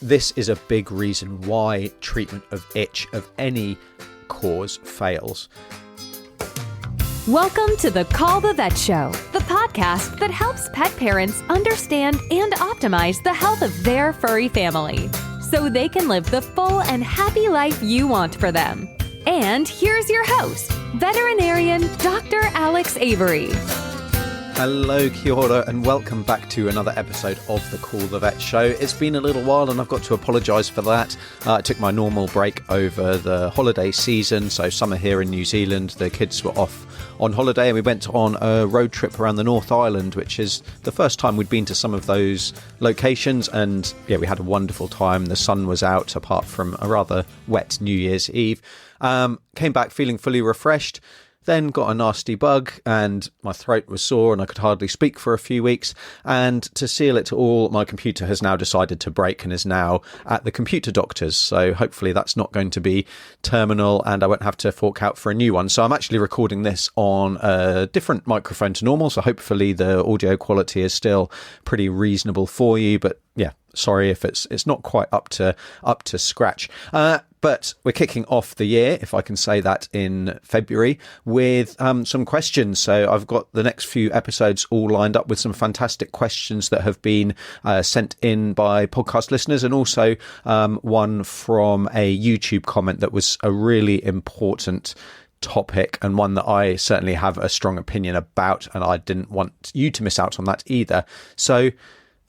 this is a big reason why treatment of itch of any cause fails. Welcome to the Call the Vet Show, the podcast that helps pet parents understand and optimize the health of their furry family so they can live the full and happy life you want for them. And here's your host, veterinarian Dr. Alex Avery. Hello, kia ora, and welcome back to another episode of the Call the Vet Show. It's been a little while and I've got to apologise for that. I took my normal break over the holiday season, so summer here in New Zealand. The kids were off on holiday and we went on a road trip around the North Island, which is the first time we'd been to some of those locations, and yeah, we had a wonderful time. The sun was out apart from a rather wet New Year's Eve. Came back feeling fully refreshed. Then got a nasty bug and my throat was sore and I could hardly speak for a few weeks. And to seal it all, my computer has now decided to break and is now at the computer doctor's. So hopefully that's not going to be terminal and I won't have to fork out for a new one. So I'm actually recording this on a different microphone to normal. So hopefully the audio quality is still pretty reasonable for you. But yeah, sorry if it's not quite up to scratch. But we're kicking off the year, if I can say that, in February with some questions. So I've got the next few episodes all lined up with some fantastic questions that have been sent in by podcast listeners, and also one from a YouTube comment that was a really important topic and one that I certainly have a strong opinion about, and I didn't want you to miss out on that either. So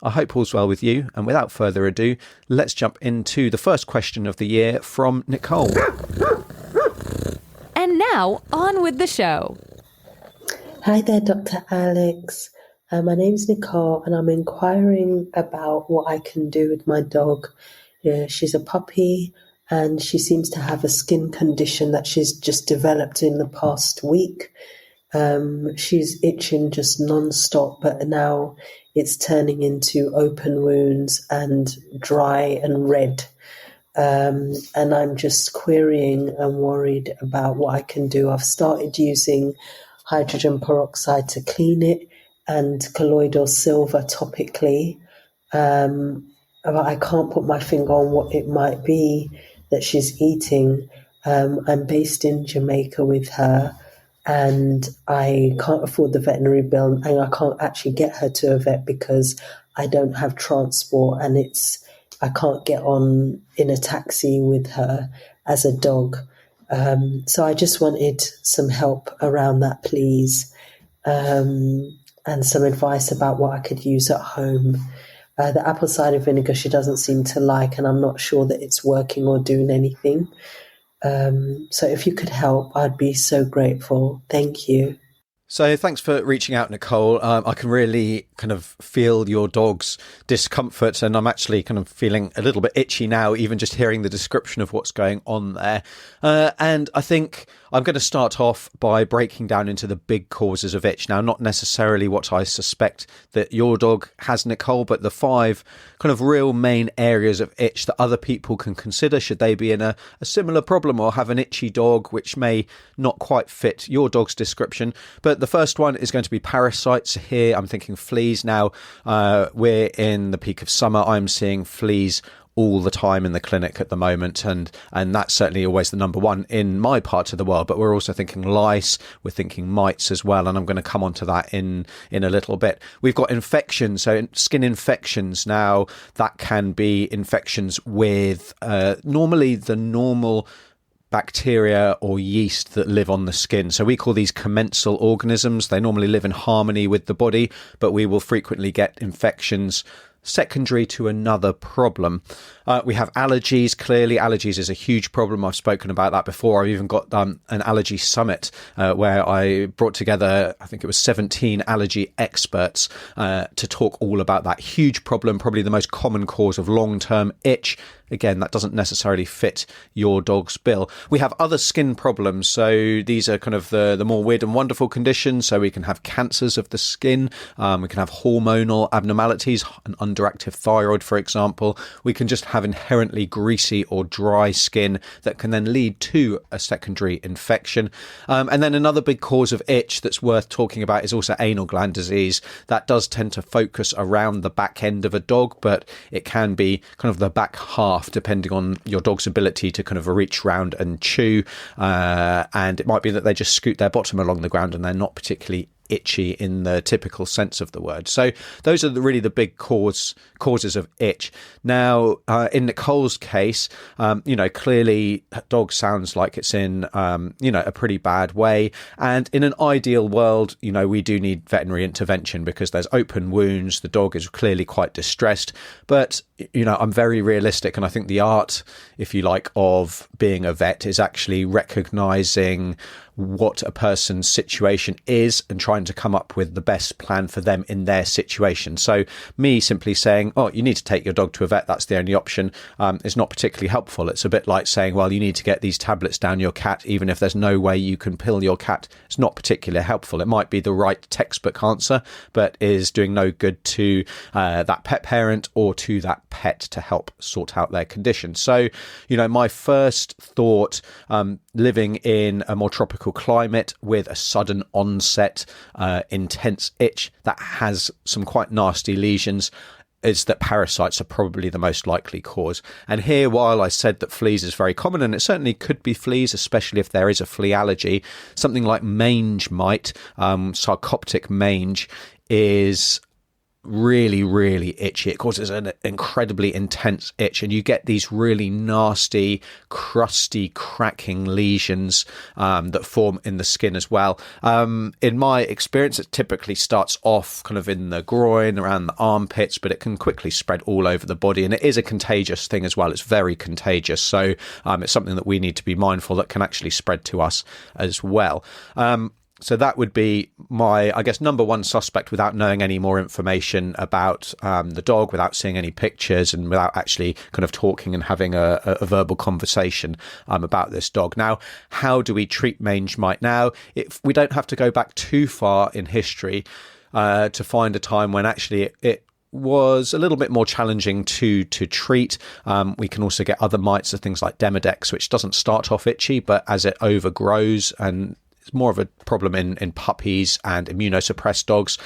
I hope all's well with you, and without further ado, let's jump into the first question of the year from Nicole. And now, on with the show. Hi there, Dr. Alex. My name's Nicole, and I'm inquiring about what I can do with my dog. Yeah, she's a puppy, and she seems to have a skin condition that she's just developed in the past week. She's itching just non-stop, but now it's turning into open wounds and dry and red. And I'm just querying and worried about what I can do. I've started using hydrogen peroxide to clean it and colloidal silver topically. But I can't put my finger on what it might be that she's eating. I'm based in Jamaica with her, and I can't afford the veterinary bill, and I can't actually get her to a vet because I don't have transport, and I can't get on in a taxi with her as a dog. So I just wanted some help around that, please, and some advice about what I could use at home. The apple cider vinegar she doesn't seem to like, and I'm not sure that it's working or doing anything. So if you could help, I'd be so grateful. Thank you. So thanks for reaching out, Nicole. I can really kind of feel your dog's discomfort, and I'm actually kind of feeling a little bit itchy now, even just hearing the description of what's going on there. And I think I'm going to start off by breaking down into the big causes of itch. Now, not necessarily what I suspect that your dog has, Nicole, but the 5 kind of real main areas of itch that other people can consider should they be in a similar problem or have an itchy dog, which may not quite fit your dog's description. But the first one is going to be parasites. Here, I'm thinking fleas. Now, we're in the peak of summer. I'm seeing fleas all the time in the clinic at the moment, and that's certainly always the number one in my part of the world. But we're also thinking lice, we're thinking mites as well, and I'm going to come on to that in a little bit. We've got infections, so skin infections. Now, that can be infections with normally the normal bacteria or yeast that live on the skin. So we call these commensal organisms. They normally live in harmony with the body, but we will frequently get infections secondary to another problem. We have allergies. Clearly, allergies is a huge problem. I've spoken about that before. I've even got an allergy summit where I brought together, I think it was 17 allergy experts to talk all about that huge problem, probably the most common cause of long-term itch. Again, that doesn't necessarily fit your dog's bill. We have other skin problems. So these are kind of the more weird and wonderful conditions. So we can have cancers of the skin. We can have hormonal abnormalities and underactive thyroid, for example. We can just have inherently greasy or dry skin that can then lead to a secondary infection. And then another big cause of itch that's worth talking about is also anal gland disease. That does tend to focus around the back end of a dog, but it can be kind of the back half, depending on your dog's ability to kind of reach round and chew. And it might be that they just scoot their bottom along the ground and they're not particularly itchy in the typical sense of the word. So those are really the big causes of itch. Now, in Nicole's case, clearly dog sounds like it's in, a pretty bad way. And in an ideal world, we do need veterinary intervention because there's open wounds. The dog is clearly quite distressed. But, I'm very realistic. And I think the art, if you like, of being a vet is actually recognizing what a person's situation is and trying to come up with the best plan for them in their situation. So me simply saying, oh, you need to take your dog to a vet, that's the only option, is not particularly helpful. It's a bit like saying, well, you need to get these tablets down your cat, even if there's no way you can pill your cat. It's not particularly helpful. It might be the right textbook answer, but is doing no good to that pet parent or to that pet to help sort out their condition. So, my first thought, living in a more tropical climate with a sudden onset, intense itch that has some quite nasty lesions, is that parasites are probably the most likely cause. And here, while I said that fleas is very common, and it certainly could be fleas, especially if there is a flea allergy, something like mange mite, sarcoptic mange, is really, really itchy. It causes an incredibly intense itch, and you get these really nasty, crusty, cracking lesions that form in the skin as well. In my experience, it typically starts off kind of in the groin, around the armpits, but it can quickly spread all over the body, and it is a contagious thing as well. It's very contagious, so it's something that we need to be mindful that can actually spread to us as well. So that would be my, I guess, number one suspect without knowing any more information about the dog, without seeing any pictures and without actually kind of talking and having a verbal conversation about this dog. Now, how do we treat mange mite now? We don't have to go back too far in history to find a time when actually it was a little bit more challenging to treat. We can also get other mites, so things like Demodex, which doesn't start off itchy, but as it overgrows and it's more of a problem in puppies and immunosuppressed dogs.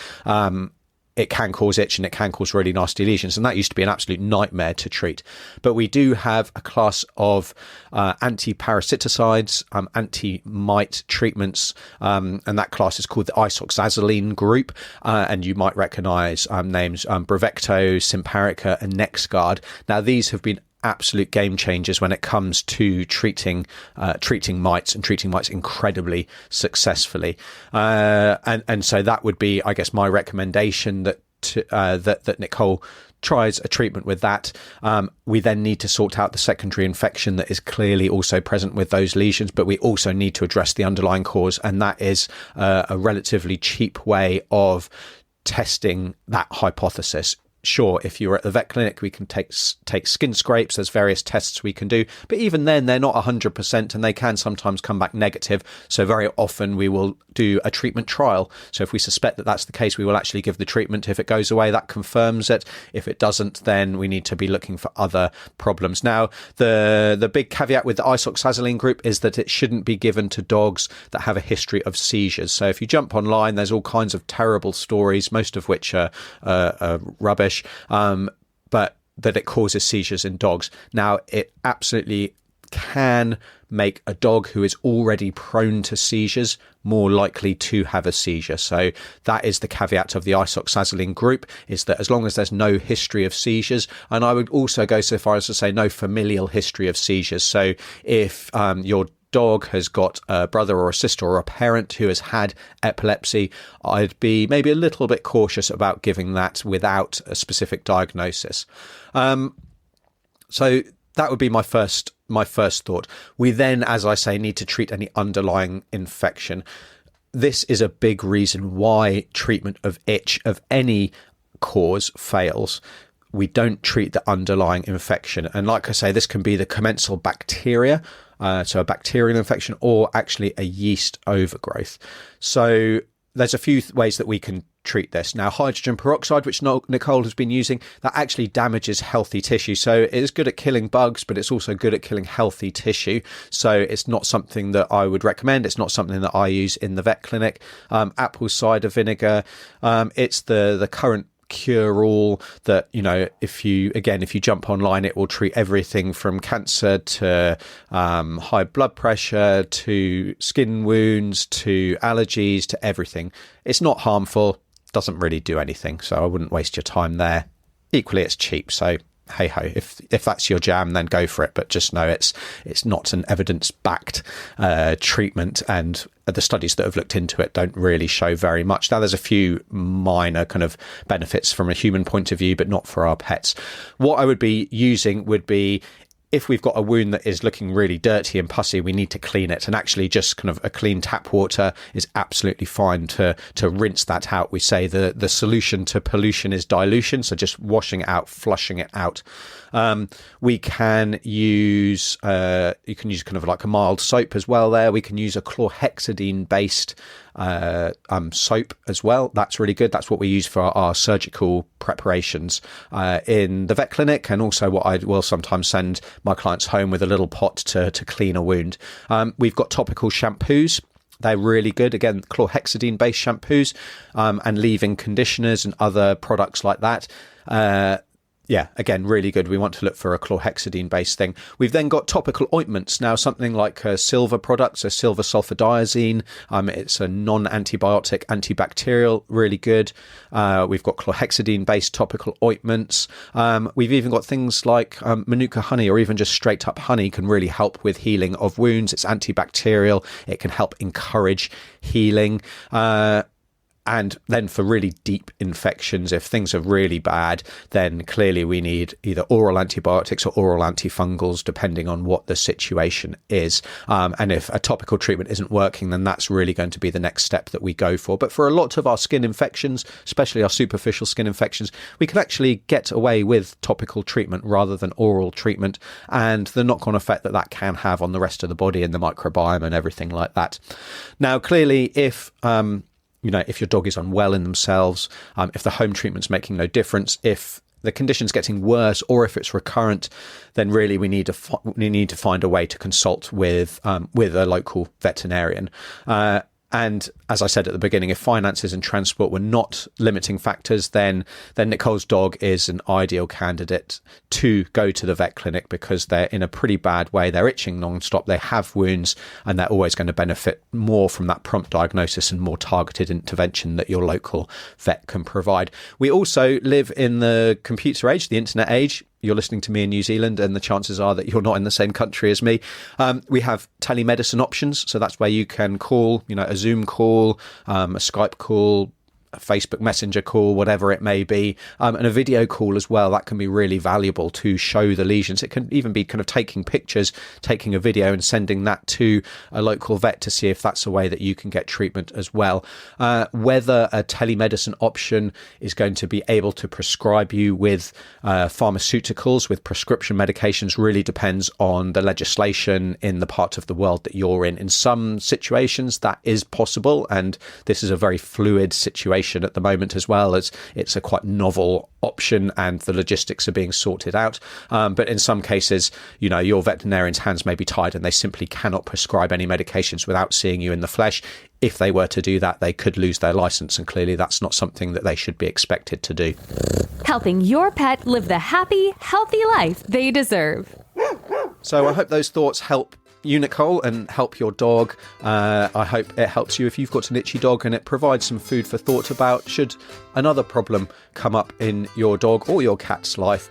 It can cause itch and it can cause really nasty lesions. And that used to be an absolute nightmare to treat. But we do have a class of anti-parasiticides, anti-mite treatments. And that class is called the isoxazoline group. And you might recognize names Bravecto, Simparica and NexGard. Now, these have been absolute game changers when it comes to treating mites and treating mites incredibly successfully. And so that would be, I guess, my recommendation that Nicole tries a treatment with that. We then need to sort out the secondary infection that is clearly also present with those lesions, but we also need to address the underlying cause. And that is a relatively cheap way of testing that hypothesis. Sure, if you're at the vet clinic, we can take skin scrapes. There's various tests we can do. But even then, they're not 100% and they can sometimes come back negative. So very often we will do a treatment trial. So if we suspect that that's the case, we will actually give the treatment. If it goes away, that confirms it. If it doesn't, then we need to be looking for other problems. Now, the big caveat with the isoxazoline group is that it shouldn't be given to dogs that have a history of seizures. So if you jump online, there's all kinds of terrible stories, most of which are rubbish. But that it causes seizures in dogs. Now, it absolutely can make a dog who is already prone to seizures more likely to have a seizure. So that is the caveat of the isoxazoline group, is that as long as there's no history of seizures, and I would also go so far as to say no familial history of seizures. So if your dog has got a brother or a sister or a parent who has had epilepsy, I'd be maybe a little bit cautious about giving that without a specific diagnosis. So that would be my first thought. We then, as I say, need to treat any underlying infection. This is a big reason why treatment of itch of any cause fails. We don't treat the underlying infection. And like I say, this can be the commensal bacteria, so a bacterial infection, or actually a yeast overgrowth. So there's a few ways that we can treat this. Now, hydrogen peroxide, which Nicole has been using, that actually damages healthy tissue. So it is good at killing bugs, but it's also good at killing healthy tissue. So it's not something that I would recommend. It's not something that I use in the vet clinic. Apple cider vinegar, it's the current cure-all that, if you jump online, it will treat everything from cancer to high blood pressure to skin wounds to allergies to everything. It's not harmful, doesn't really do anything, so I wouldn't waste your time there. Equally, it's cheap, so hey ho, if that's your jam, then go for it, but just know it's not an evidence-backed treatment, and the studies that have looked into it don't really show very much. Now, there's a few minor kind of benefits from a human point of view, but not for our pets. What I would be using would be, if we've got a wound that is looking really dirty and pussy, we need to clean it. And actually just kind of a clean tap water is absolutely fine to rinse that out. We say the solution to pollution is dilution. So just washing it out, flushing it out. We can use, you can use kind of like a mild soap as well there. We can use a chlorhexidine based soap as well. That's really good. That's what we use for our surgical preparations in the vet clinic, and also what I will sometimes send my clients home with a little pot to clean a wound. We've got topical shampoos. They're really good. Again, chlorhexidine based shampoos, and leave-in conditioners and other products like that. Yeah, again, really good. We want to look for a chlorhexidine-based thing. We've then got topical ointments. Now, something like silver products, so silver sulfadiazine. It's a non-antibiotic, antibacterial, really good. We've got chlorhexidine-based topical ointments. We've even got things like Manuka honey, or even just straight-up honey can really help with healing of wounds. It's antibacterial. It can help encourage healing. And then for really deep infections, if things are really bad, then clearly we need either oral antibiotics or oral antifungals, depending on what the situation is. And if a topical treatment isn't working, then that's really going to be the next step that we go for. But for a lot of our skin infections, especially our superficial skin infections, we can actually get away with topical treatment rather than oral treatment, and the knock-on effect that can have on the rest of the body and the microbiome and everything like that. Now, clearly, if your dog is unwell in themselves, if the home treatment's making no difference, if the condition's getting worse, or if it's recurrent, then really we need to find a way to consult with a local veterinarian. And as I said at the beginning, if finances and transport were not limiting factors, then Nicole's dog is an ideal candidate to go to the vet clinic, because they're in a pretty bad way. They're itching non-stop. They have wounds, and they're always going to benefit more from that prompt diagnosis and more targeted intervention that your local vet can provide. We also live in the computer age, the internet age. You're listening to me in New Zealand, and the chances are that you're not in the same country as me. We have telemedicine options. So that's where you can call, a Zoom call, a Skype call, a Facebook Messenger call, whatever it may be, and a video call as well. That can be really valuable to show the lesions. It can even be kind of taking pictures, taking a video and sending that to a local vet to see if that's a way that you can get treatment as well. Whether a telemedicine option is going to be able to prescribe you with pharmaceuticals, with prescription medications, really depends on the legislation in the part of the world that you're in. In some situations, that is possible, and this is a very fluid situation at the moment, as well as it's a quite novel option and the logistics are being sorted out. But in some cases, your veterinarian's hands may be tied and they simply cannot prescribe any medications without seeing you in the flesh. If they were to do that, they could lose their license, and clearly that's not something that they should be expected to do. Helping your pet live the happy, healthy life they deserve. So I hope those thoughts help you, Nicole, and help your dog. I hope it helps you if you've got an itchy dog, and it provides some food for thought about should another problem come up in your dog or your cat's life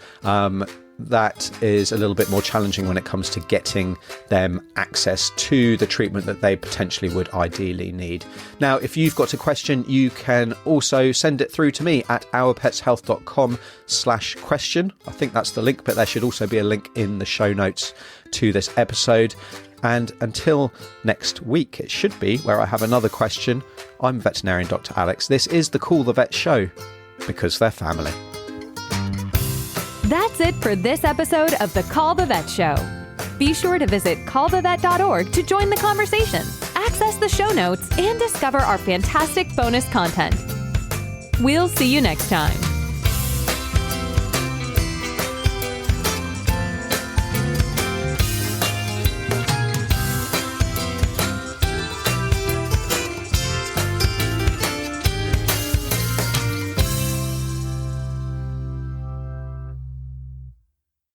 that is a little bit more challenging when it comes to getting them access to the treatment that they potentially would ideally need. Now, if you've got a question, you can also send it through to me at ourpetshealth.com/question. I think that's the link, but there should also be a link in the show notes to this episode. And until next week, it should be, where I have another question. I'm veterinarian Dr. Alex. This is the Call the Vet show, because they're family. That's it for this episode of the Call the Vet Show. Be sure to visit callthevet.org to join the conversation, access the show notes, and discover our fantastic bonus content. We'll see you next time.